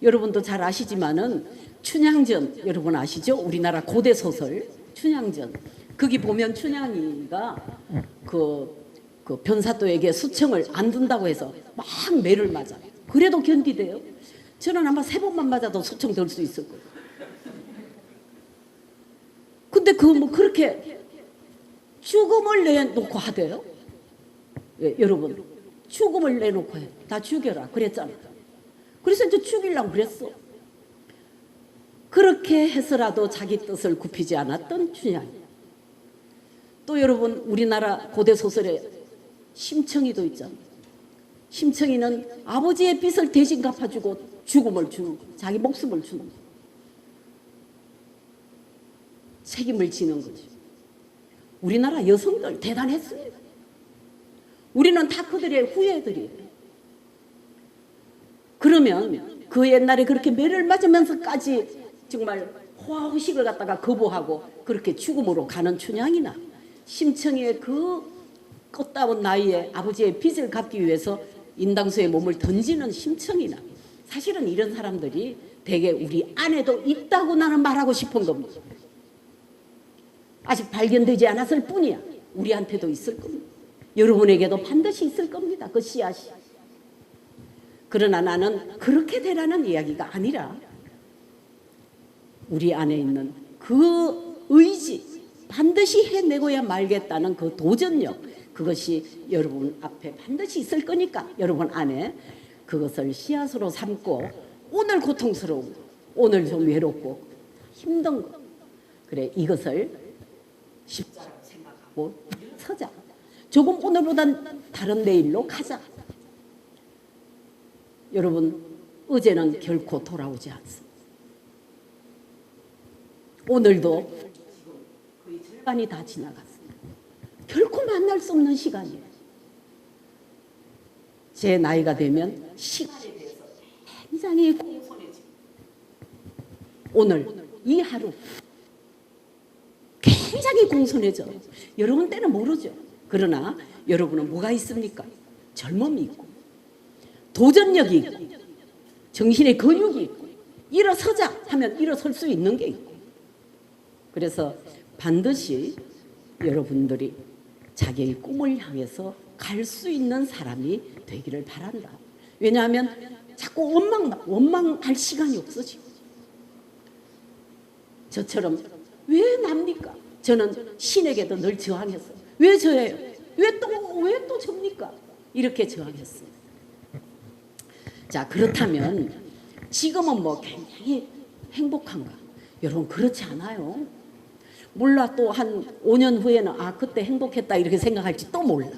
여러분도 잘 아시지만은 춘향전 여러분 아시죠? 우리나라 고대 소설 춘향전. 거기 보면 춘향이가 그 그 변사또에게 수청을 안 둔다고 해서 막 매를 맞아요. 그래도 견디대요. 저는 아마 3번만 맞아도 수청 들 수 있을 거예요. 근데 그 뭐 그렇게 죽음을 내놓고 하대요. 예, 여러분 죽음을 내놓고 해. 다 죽여라 그랬잖아. 그래서 이제 죽이려고 그랬어. 그렇게 해서라도 자기 뜻을 굽히지 않았던 춘향이. 또 여러분 우리나라 고대 소설에 심청이도 있잖아. 심청이는 아버지의 빚을 대신 갚아주고 죽음을 주는 거, 자기 목숨을 주는 거. 책임을 지는 거지. 우리나라 여성들 대단했습니다. 우리는 다 그들의 후예들이에요. 그러면 그 옛날에 그렇게 매를 맞으면서까지 정말 호화호식을 갖다가 거부하고 그렇게 죽음으로 가는 춘향이나 심청이의 그 꽃다운 나이에 아버지의 빚을 갚기 위해서 인당수에 몸을 던지는 심청이나 사실은 이런 사람들이 대개 우리 안에도 있다고 나는 말하고 싶은 겁니다. 아직 발견되지 않았을 뿐이야. 우리한테도 있을 겁니다. 여러분에게도 반드시 있을 겁니다. 그 씨앗이. 그러나 나는 그렇게 되라는 이야기가 아니라 우리 안에 있는 그 의지, 반드시 해내고야 말겠다는 그 도전력, 그것이 여러분 앞에 반드시 있을 거니까 여러분 안에 그것을 씨앗으로 삼고 오늘 고통스러운 거, 오늘 좀 외롭고 힘든 거, 그래 이것을 십자가로 생각하고 서자. 조금 오늘보단 다른 내일로 가자. 여러분 어제는 결코 돌아오지 않습니다. 오늘도 거의 절반이 다 지나갔습니다. 결코 만날 수 없는 시간이에요. 제 나이가 되면 시간에 대해서 굉장히 공손해집니다. 오늘 이 하루 굉장히 공손해져. 여러분 때는 모르죠. 그러나 여러분은 뭐가 있습니까? 젊음이 있고 도전력이 있고 정신의 근육이 있고 일어서자 하면 일어설 수 있는 게 있고. 그래서 반드시 여러분들이 자기의 꿈을 향해서 갈 수 있는 사람이 되기를 바란다. 왜냐하면 자꾸 원망할 시간이 없어 지금. 저처럼 왜 납니까? 저는 신에게도 늘 저항했어요. 왜 저예요? 왜 또 접니까? 이렇게 저항했어요. 자, 그렇다면 지금은 뭐 굉장히 행복한가? 여러분 그렇지 않아요. 몰라. 또 한 5년 후에는 아 그때 행복했다 이렇게 생각할지 또 몰라.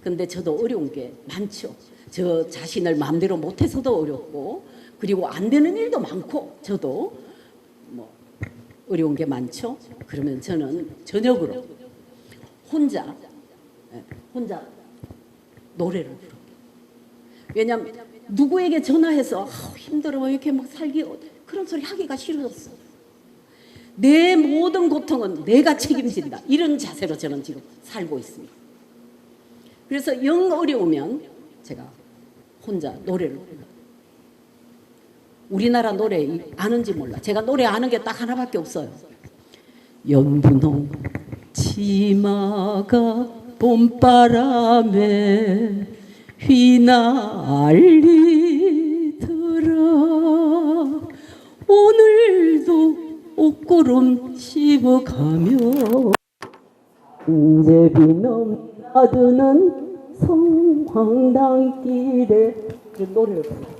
근데 저도 어려운 게 많죠. 저 자신을 마음대로 못해서도 어렵고 그리고 안 되는 일도 많고 저도 뭐 어려운 게 많죠. 그러면 저는 저녁으로 혼자 노래를 부르고. 왜냐하면 누구에게 전화해서 힘들어 이렇게 막 살기 그런 소리 하기가 싫었어. 내 모든 고통은 내가 책임진다. 이런 자세로 저는 지금 살고 있습니다. 그래서 영 어려우면 제가 혼자 노래를 불러요. 우리나라 노래 아는지 몰라. 제가 노래 아는 게 딱 하나밖에 없어요. 연분홍 치마가 봄바람에 휘날리더라. 오늘도 옷구름 씹어가며 이제 비 넘나드는 성황당길에 노래를 불러요.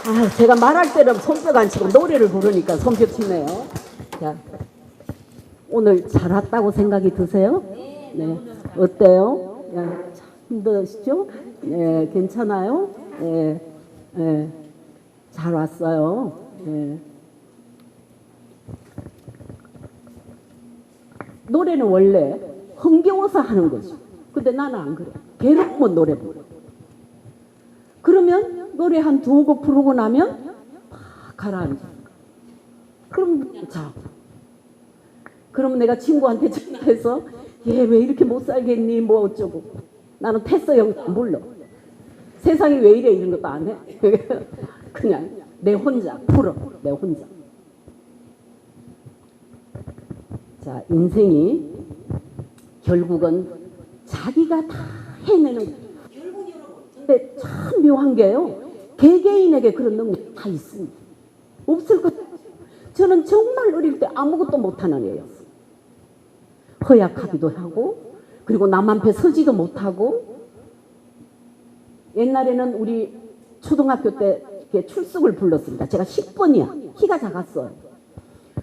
아, 제가 말할 때는 손뼉 안 치고 노래를 부르니까 손뼉 치네요. 자, 오늘 잘 왔다고 생각이 드세요? 네. 어때요? 야, 참 힘드시죠? 네, 괜찮아요? 네, 네. 잘 왔어요. 네. 노래는 원래 흥겨워서 하는 거죠. 근데 나는 안 그래. 괴롭으면 노래 부르. 그러면 노래 한 2곡 부르고 나면 막 가라앉아. 그럼 자. 그러면 내가 친구한테 전화해서 얘 왜 이렇게 못 살겠니? 뭐 어쩌고. 나는 패스 영상 안 불러. 세상이 왜 이래 이런 것도 안 해. 그냥 내 혼자 풀어. 내 혼자. 자, 인생이 결국은 자기가 다 해내는 거예요. 근데 참 묘한 게요. 개개인에게 그런 능력이 다 있습니다. 없을 것 같아요. 저는 정말 어릴 때 아무것도 못하는 애였어요. 허약하기도 하고 그리고 남 앞에 서지도 못하고 옛날에는 우리 초등학교 때 이렇게 출석을 불렀습니다. 제가 10번이야. 키가 작았어요.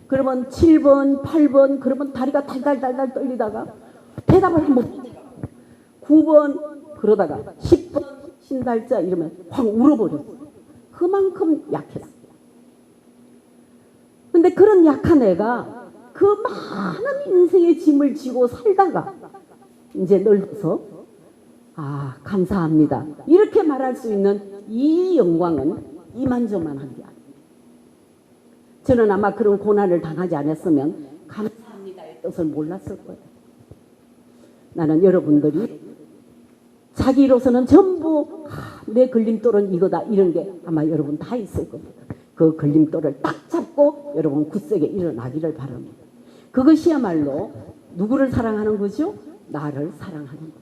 그러면 7번, 8번 그러면 다리가 달달달달 떨리다가 대답을 한번 9번 그러다가 10번 신달자 이러면 확 울어버렸어요. 그만큼 약했어요. 근데 그런 약한 애가 그 많은 인생의 짐을 지고 살다가 이제 늙어서 아 감사합니다 이렇게 말할 수 있는 이 영광은 이만저만한 게 아닙니다. 저는 아마 그런 고난을 당하지 않았으면 감사합니다의 뜻을 몰랐을 거예요. 나는 여러분들이 자기로서는 전부 내 걸림돌은 이거다 이런 게 아마 여러분 다 있을 겁니다. 그 걸림돌을 딱 잡고 여러분 굳세게 일어나기를 바랍니다. 그것이야말로 누구를 사랑하는 거죠? 나를 사랑하는 겁니다.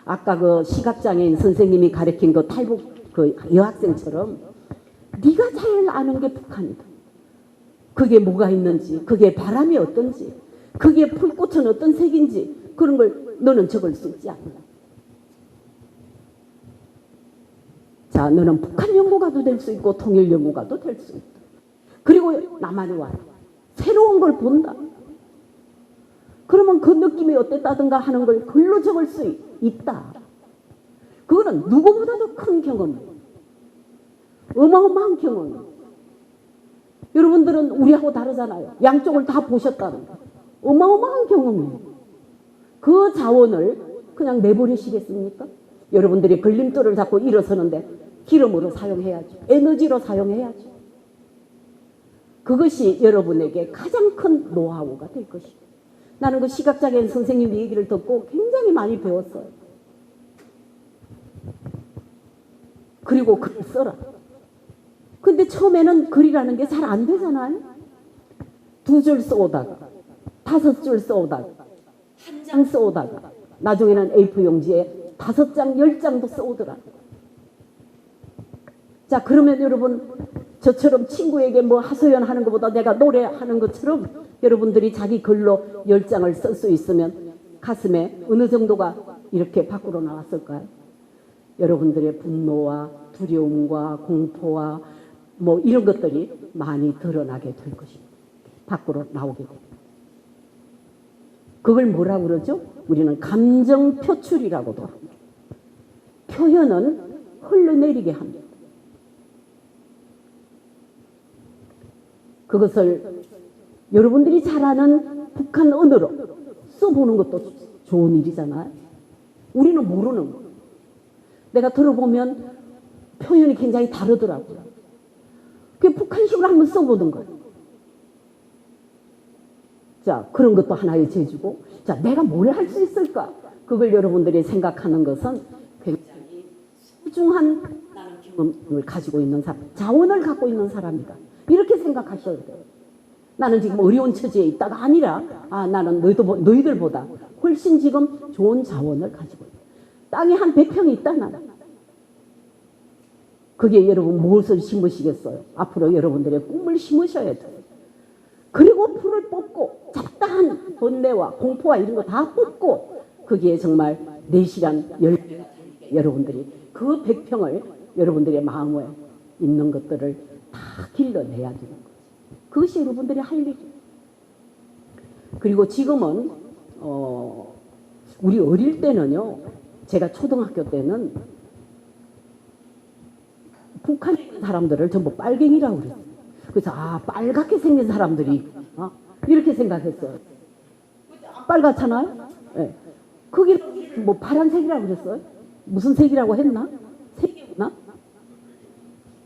아까 그 시각장애인 선생님이 가르친 그 탈북 그 여학생처럼 네가 잘 아는 게 북한이다. 그게 뭐가 있는지, 그게 바람이 어떤지, 그게 풀꽃은 어떤 색인지 그런 걸 너는 적을 수 있지 않나. 자, 너는 북한 연구가도 될 수 있고 통일 연구가도 될 수 있다. 그리고 남한에 와요. 새로운 걸 본다. 그러면 그 느낌이 어땠다든가 하는 걸 글로 적을 수 있다. 그거는 누구보다도 큰 경험이에요. 어마어마한 경험이에요. 여러분들은 우리하고 다르잖아요. 양쪽을 다 보셨다는 거. 어마어마한 경험이에요. 그 자원을 그냥 내버리시겠습니까? 여러분들이 걸림돌을 잡고 일어서는데 기름으로 사용해야죠. 에너지로 사용해야죠. 그것이 여러분에게 가장 큰 노하우가 될 것입니다. 나는 그 시각장애인 선생님 얘기를 듣고 굉장히 많이 배웠어요. 그리고 글을 써라. 근데 처음에는 글이라는 게 잘 안 되잖아요. 2줄 써오다가 5줄 써오다가 1장 써오다가 나중에는 A4 용지에 5장 10장도 써오더라. 자, 그러면 여러분 저처럼 친구에게 뭐 하소연 하는 것보다 내가 노래하는 것처럼 여러분들이 자기 글로 10장을 쓸 수 있으면 가슴에 어느 정도가 이렇게 밖으로 나왔을까요? 여러분들의 분노와 두려움과 공포와 뭐 이런 것들이 많이 드러나게 될 것입니다. 밖으로 나오게 됩니다. 그걸 뭐라고 그러죠? 우리는 감정 표출이라고도 합니다. 표현은 흘러내리게 합니다. 그것을 여러분들이 잘 아는 북한 언어로 써보는 것도 좋은 일이잖아요. 우리는 모르는 거예요. 내가 들어보면 표현이 굉장히 다르더라고요. 그 북한식으로 한번 써보는 거예요. 자, 그런 것도 하나의 재주고, 자, 내가 뭘 할 수 있을까? 그걸 여러분들이 생각하는 것은 굉장히 소중한 경험을 가지고 있는 사람, 자원을 갖고 있는 사람이다. 이렇게 생각하셔야 돼요. 나는 지금 어려운 처지에 있다가 아니라, 아, 나는 너희들보다 훨씬 지금 좋은 자원을 가지고 있다. 땅에 한 100평이 있다, 나는. 그게 여러분 무엇을 심으시겠어요? 앞으로 여러분들의 꿈을 심으셔야 돼요. 그리고 풀을 뽑고 잡다한 번뇌와 공포와 이런 거 다 뽑고 거기에 정말 내실한 열매가 여러분들이 그 100평을 여러분들의 마음에 있는 것들을 다 길러내야 되는 거죠. 그것이 여러분들이 할 일이에요. 그리고 지금은 우리 어릴 때는요. 제가 초등학교 때는 북한에 있는 사람들을 전부 빨갱이라고 그랬어요. 그래서 아, 빨갛게 생긴 사람들이 이렇게 생각했어요. 빨갛잖아요. 네. 그게 뭐 파란색이라고 그랬어요. 무슨 색이라고 했나? 색이 없나?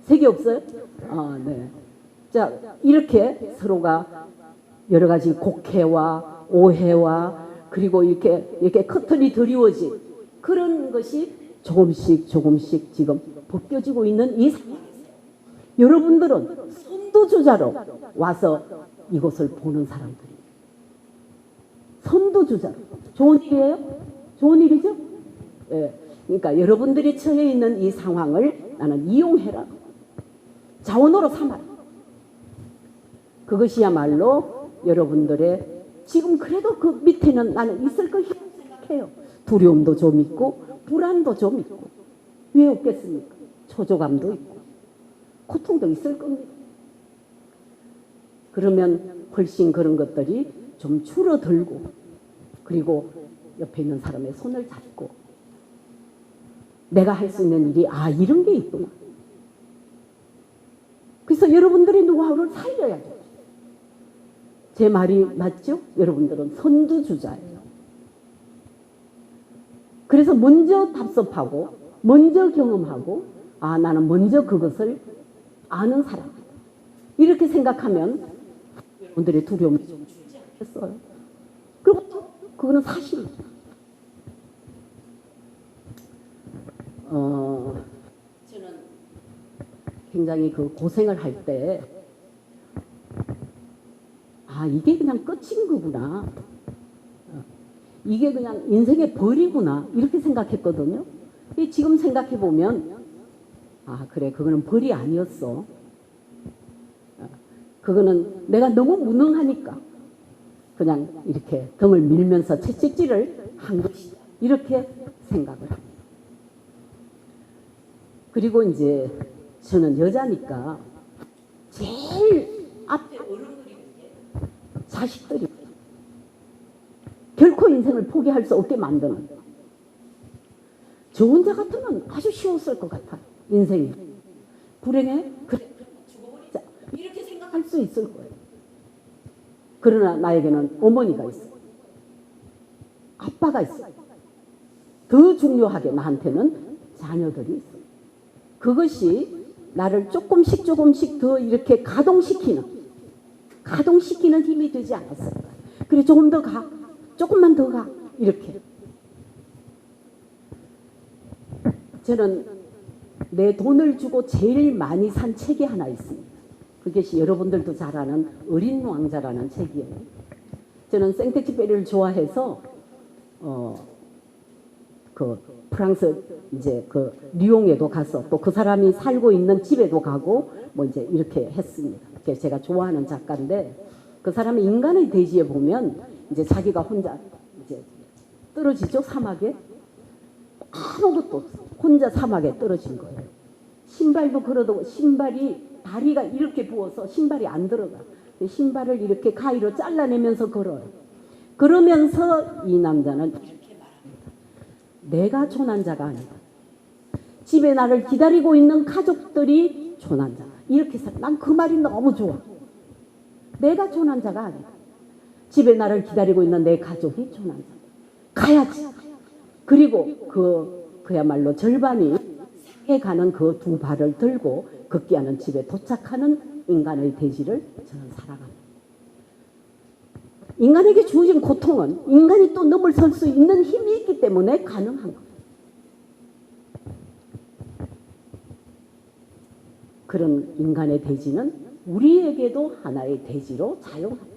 색이 없어요? 아, 네. 자, 이렇게 서로가 여러 가지 곡해와 오해와 그리고 이렇게 커튼이 드리워진 그런 것이 조금씩 지금 벗겨지고 있는 이 상황에서 여러분들은 선두주자로 와서 이곳을 보는 사람들이에요. 선두주자로. 좋은 일이에요? 좋은 일이죠? 예. 그러니까 여러분들이 처해 있는 이 상황을 나는 이용해라. 자원으로 삼아라. 그것이야말로 여러분들의 지금 그래도 그 밑에는 나는 있을 것이라고 생각해요. 두려움도 좀 있고 불안도 좀 있고 왜 없겠습니까? 초조감도 있고 고통도 있을 겁니다. 그러면 훨씬 그런 것들이 좀 줄어들고 그리고 옆에 있는 사람의 손을 잡고 내가 할 수 있는 일이 이런 게 있구나. 그래서 여러분들의 노하우를 살려야죠. 제 말이 맞죠? 여러분들은 선두주자예요. 그래서 먼저 답습하고 먼저 경험하고 나는 먼저 그것을 아는 사람. 이렇게 생각하면 여러분들의 두려움이 좀 줄지 않겠어요? 그리고 또 그거는 사실입니다. 저는 굉장히 그 고생을 할 때 이게 그냥 끝인 거구나. 이게 그냥 인생의 벌이구나. 이렇게 생각했거든요. 지금 생각해 보면 그래 그거는 벌이 아니었어. 그거는 내가 너무 무능하니까 그냥 이렇게 등을 밀면서 채찍질을 한 것이다. 이렇게 생각을 합니다. 그리고 이제 저는 여자니까 제일 앞에 어른들이 자식들이 결코 인생을 포기할 수 없게 만드는 저 혼자 같으면 아주 쉬웠을 것 같아요. 인생이 불행해? 그래 죽어버리자 이렇게 생각할 수 있을 거예요. 그러나 나에게는 어머니가 있어요. 아빠가 있어요. 더 중요하게 나한테는 자녀들이 있어요. 그것이 나를 조금씩 더 이렇게 가동시키는 힘이 되지 않았을까. 그래 조금 더 가, 조금만 더 가, 이렇게. 저는 내 돈을 주고 제일 많이 산 책이 하나 있습니다. 그것이 여러분들도 잘 아는 어린 왕자라는 책이에요. 저는 생텍쥐페리를 좋아해서 그 프랑스 이제 그 리옹에도 가서 또 그 사람이 살고 있는 집에도 가고 뭐 이제 이렇게 했습니다. 그게 제가 좋아하는 작가인데 그 사람이 인간의 대지에 보면 이제 자기가 혼자 이제 떨어지죠. 사막에 아무것도 없어. 혼자 사막에 떨어진 거예요. 신발도 걸어도 신발이 다리가 이렇게 부어서 신발이 안 들어가. 신발을 이렇게 가위로 잘라내면서 걸어요. 그러면서 이 남자는 이렇게 말합니다. 내가 조난자가 아니다. 집에 나를 기다리고 있는 가족들이 조난자. 이렇게 난 그 말이 너무 좋아. 내가 조난자가 아니다. 집에 나를 기다리고 있는 내 가족이 조난자. 가야지. 그리고 그야말로 절반이 상해 가는 그 두 발을 들고 걷기 하는 집에 도착하는 인간의 대지를 저는 살아갑니다. 인간에게 주어진 고통은 인간이 또 넘어설 수 있는 힘이 있기 때문에 가능한 겁니다. 그런 인간의 대지는 우리에게도 하나의 대지로 작용합니다.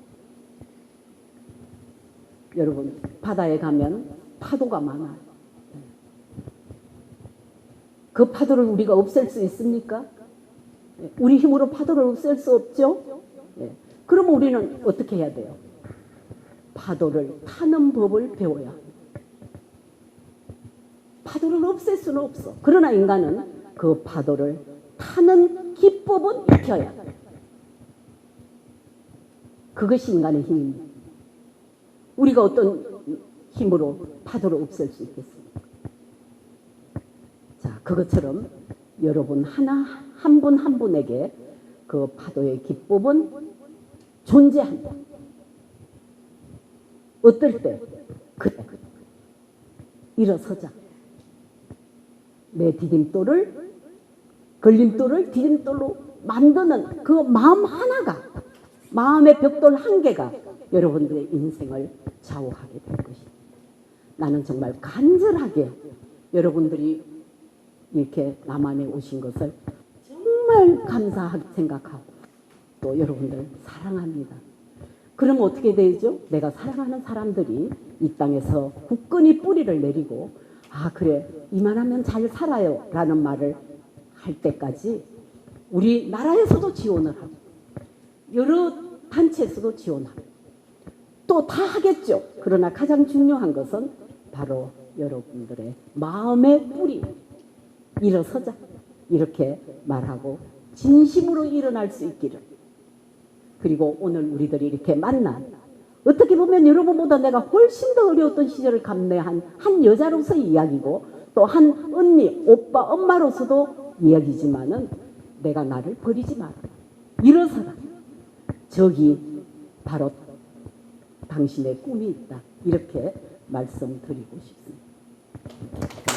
여러분 바다에 가면 파도가 많아요. 그 파도를 우리가 없앨 수 있습니까? 우리 힘으로 파도를 없앨 수 없죠? 그러면 우리는 어떻게 해야 돼요? 파도를 타는 법을 배워야 합니다. 파도를 없앨 수는 없어. 그러나 인간은 그 파도를 타는 기법은 익혀야 돼. 그것이 인간의 힘입니다. 우리가 어떤 힘으로 파도를 없앨 수 있겠습니까? 자, 그것처럼 여러분 한 분 한 분에게 그 파도의 기법은 존재한다. 어떨 때? 그래. 일어서자. 내 걸림돌을 디딤돌로 만드는 그 마음 하나가, 마음의 벽돌 한 개가 여러분들의 인생을 좌우하게 될 것입니다. 나는 정말 간절하게 여러분들이 이렇게 남한에 오신 것을 정말 감사하게 생각하고 또 여러분들 사랑합니다. 그러면 어떻게 되죠? 내가 사랑하는 사람들이 이 땅에서 굳건히 뿌리를 내리고 아 그래 이만하면 잘 살아요 라는 말을 할 때까지 우리 나라에서도 지원을 하고 여러 단체에서도 지원하고 또 다 하겠죠. 그러나 가장 중요한 것은 바로 여러분들의 마음의 뿌리 일어서자 이렇게 말하고 진심으로 일어날 수 있기를. 그리고 오늘 우리들이 이렇게 만난 어떻게 보면 여러분보다 내가 훨씬 더 어려웠던 시절을 감내한 한 여자로서의 이야기고 또 한 언니, 오빠, 엄마로서도 이야기지만은 내가 나를 버리지 마라. 일어서라. 저기 바로 당신의 꿈이 있다. 이렇게 말씀드리고 싶습니다.